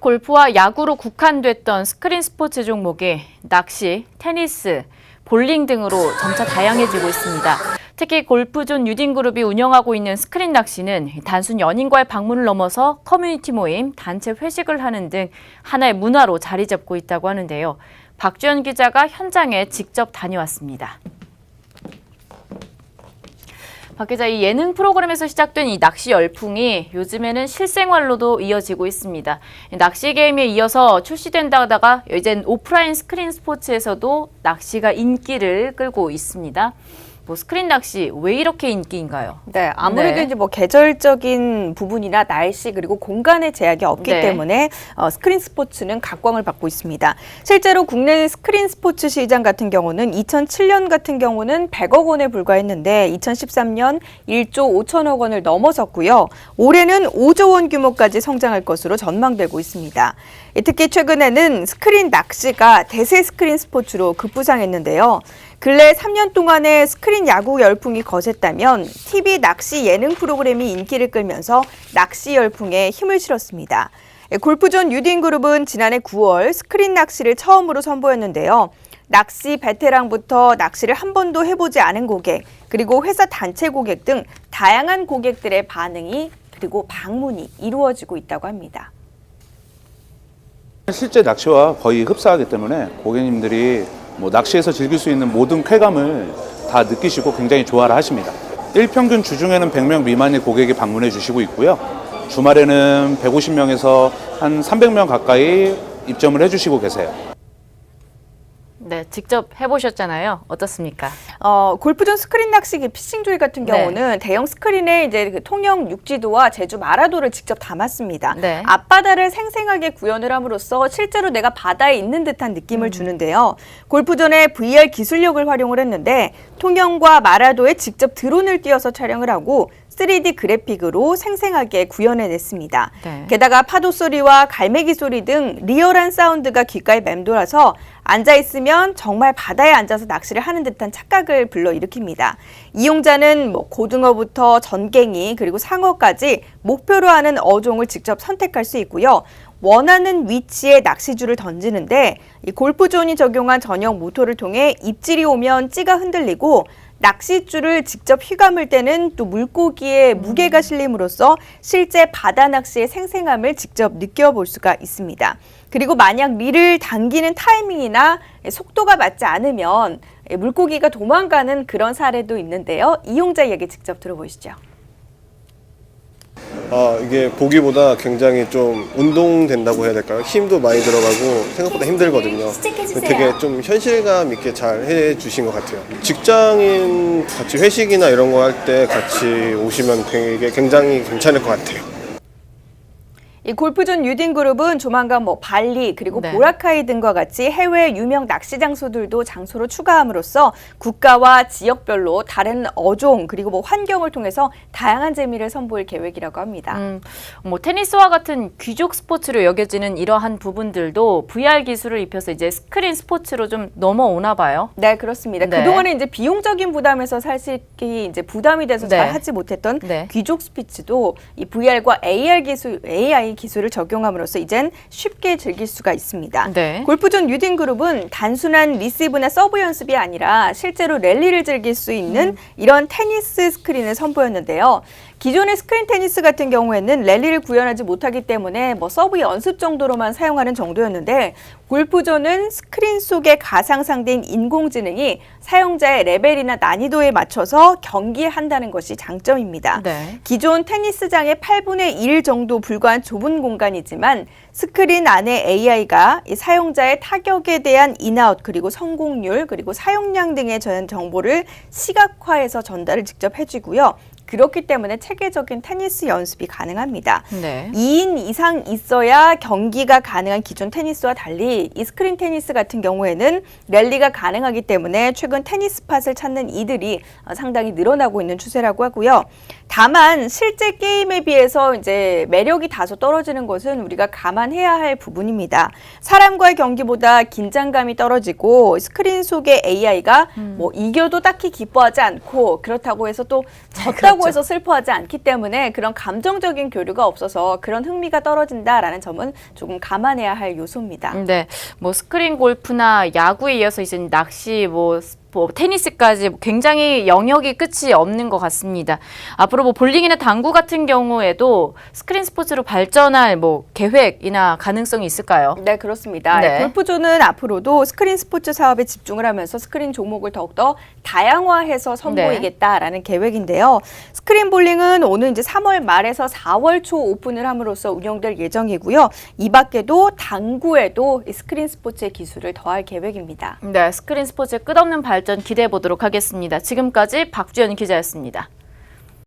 골프와 야구로 국한됐던 스크린 스포츠 종목이 낚시, 테니스, 볼링 등으로 점차 다양해지고 있습니다. 특히 골프존 유딘그룹이 운영하고 있는 스크린 낚시는 단순 연인과의 방문을 넘어서 커뮤니티 모임, 단체 회식을 하는 등 하나의 문화로 자리 잡고 있다고 하는데요. 박주연 기자가 현장에 직접 다녀왔습니다. 박 기자, 이 예능 프로그램에서 시작된 이 낚시 열풍이 요즘에는 실생활로도 이어지고 있습니다. 낚시 게임에 이어서 출시된다다가 이젠 오프라인 스크린 스포츠에서도 낚시가 인기를 끌고 있습니다. 스크린 낚시 왜 이렇게 인기인가요? 네, 아무래도 이제 계절적인 부분이나 날씨 그리고 공간의 제약이 없기 때문에 스크린 스포츠는 각광을 받고 있습니다. 실제로 국내 스크린 스포츠 시장 같은 경우는 2007년 같은 경우는 100억 원에 불과했는데 2013년 1조 5천억 원을 넘어섰고요. 올해는 5조 원 규모까지 성장할 것으로 전망되고 있습니다. 특히 최근에는 스크린 낚시가 대세 스크린 스포츠로 급부상했는데요. 근래 3년 동안의 스크린 야구 열풍이 거셌다면 TV 낚시 예능 프로그램이 인기를 끌면서 낚시 열풍에 힘을 실었습니다. 골프존 유딘그룹은 지난해 9월 스크린 낚시를 처음으로 선보였는데요. 낚시 베테랑부터 낚시를 한 번도 해보지 않은 고객, 그리고 회사 단체 고객 등 다양한 고객들의 반응이 그리고 방문이 이루어지고 있다고 합니다. 실제 낚시와 거의 흡사하기 때문에 고객님들이 낚시에서 즐길 수 있는 모든 쾌감을 다 느끼시고 굉장히 좋아를 하십니다. 일평균 주중에는 100명 미만의 고객이 방문해 주시고 있고요. 주말에는 150명에서 한 300명 가까이 입점을 해주시고 계세요. 네, 직접 해보셨잖아요. 어떻습니까? 골프존 스크린 낚시기 피싱 조이 같은 경우는 대형 스크린에 이제 그 통영 육지도와 제주 마라도를 직접 담았습니다. 앞바다를 생생하게 구현을 함으로써 실제로 내가 바다에 있는 듯한 느낌을 주는데요. 골프존의 VR 기술력을 활용을 했는데 통영과 마라도에 직접 드론을 띄워서 촬영을 하고 3D 그래픽으로 생생하게 구현해냈습니다. 게다가 파도 소리와 갈매기 소리 등 리얼한 사운드가 귓가에 맴돌아서 앉아있으면 정말 바다에 앉아서 낚시를 하는 듯한 착각을 불러일으킵니다. 이용자는 고등어부터 전갱이 그리고 상어까지 목표로 하는 어종을 직접 선택할 수 있고요. 원하는 위치에 낚시줄을 던지는데 이 골프존이 적용한 전용 모터를 통해 입질이 오면 찌가 흔들리고 낚싯줄을 직접 휘감을 때는 또 물고기의 무게가 실림으로써 실제 바다 낚시의 생생함을 직접 느껴볼 수가 있습니다. 그리고 만약 릴을 당기는 타이밍이나 속도가 맞지 않으면 물고기가 도망가는 그런 사례도 있는데요. 이용자 이야기 직접 들어보시죠. 이게 보기보다 굉장히 좀 운동된다고 해야 될까요? 힘도 많이 들어가고 생각보다 힘들거든요. 되게 좀 현실감 있게 잘 해주신 것 같아요. 직장인 같이 회식이나 이런 거 할 때 같이 오시면 되게 굉장히 괜찮을 것 같아요. 이 골프존 유딘그룹은 조만간 발리 그리고 보라카이 등과 같이 해외 유명 낚시 장소들도 장소로 추가함으로써 국가와 지역별로 다른 어종 그리고 환경을 통해서 다양한 재미를 선보일 계획이라고 합니다. 테니스와 같은 귀족 스포츠로 여겨지는 이러한 부분들도 VR 기술을 입혀서 이제 스크린 스포츠로 좀 넘어오나 봐요. 네, 그렇습니다. 그동안에 이제 비용적인 부담에서 사실 이제 부담이 돼서 잘 하지 못했던 귀족 스피츠도 이 VR과 AI 기술을 적용함으로써 이젠 쉽게 즐길 수가 있습니다. 골프존 유딘그룹은 단순한 리시브나 서브 연습이 아니라 실제로 랠리를 즐길 수 있는 이런 테니스 스크린을 선보였는데요. 기존의 스크린 테니스 같은 경우에는 랠리를 구현하지 못하기 때문에 서브 연습 정도로만 사용하는 정도였는데 골프존은 스크린 속에 가상상대인 인공지능이 사용자의 레벨이나 난이도에 맞춰서 경기한다는 것이 장점입니다. 기존 테니스장의 8분의 1 정도 불과한 좁은 공간이지만 스크린 안에 AI가 사용자의 타격에 대한 인아웃 그리고 성공률 그리고 사용량 등의 정보를 시각화해서 전달을 직접 해주고요. 그렇기 때문에 체계적인 테니스 연습이 가능합니다. 2인 이상 있어야 경기가 가능한 기존 테니스와 달리 이 스크린 테니스 같은 경우에는 랠리가 가능하기 때문에 최근 테니스 팟을 찾는 이들이 상당히 늘어나고 있는 추세라고 하고요. 다만 실제 게임에 비해서 이제 매력이 다소 떨어지는 것은 우리가 감안해야 할 부분입니다. 사람과의 경기보다 긴장감이 떨어지고 스크린 속의 AI가 이겨도 딱히 기뻐하지 않고 그렇다고 해서 또 졌다고 한다고 해서 슬퍼하지 않기 때문에 그런 감정적인 교류가 없어서 그런 흥미가 떨어진다라는 점은 조금 감안해야 할 요소입니다. 네, 뭐 스크린 골프나 야구에 이어서 이제 낚시, 뭐 테니스까지 굉장히 영역이 끝이 없는 것 같습니다. 앞으로 뭐 볼링이나 당구 같은 경우에도 스크린 스포츠로 발전할 뭐 계획이나 가능성이 있을까요? 네, 그렇습니다. 네. 골프존은 앞으로도 스크린 스포츠 사업에 집중을 하면서 스크린 종목을 더욱더 다양화해서 선보이겠다라는 계획인데요. 스크린 볼링은 오늘 이제 3월 말에서 4월 초 오픈을 함으로써 운영될 예정이고요. 이 밖에도 당구에도 이 스크린 스포츠의 기술을 더할 계획입니다. 네, 스크린 스포츠의 끝없는 발전 기대해 보도록 하겠습니다. 지금까지 박주연 기자였습니다.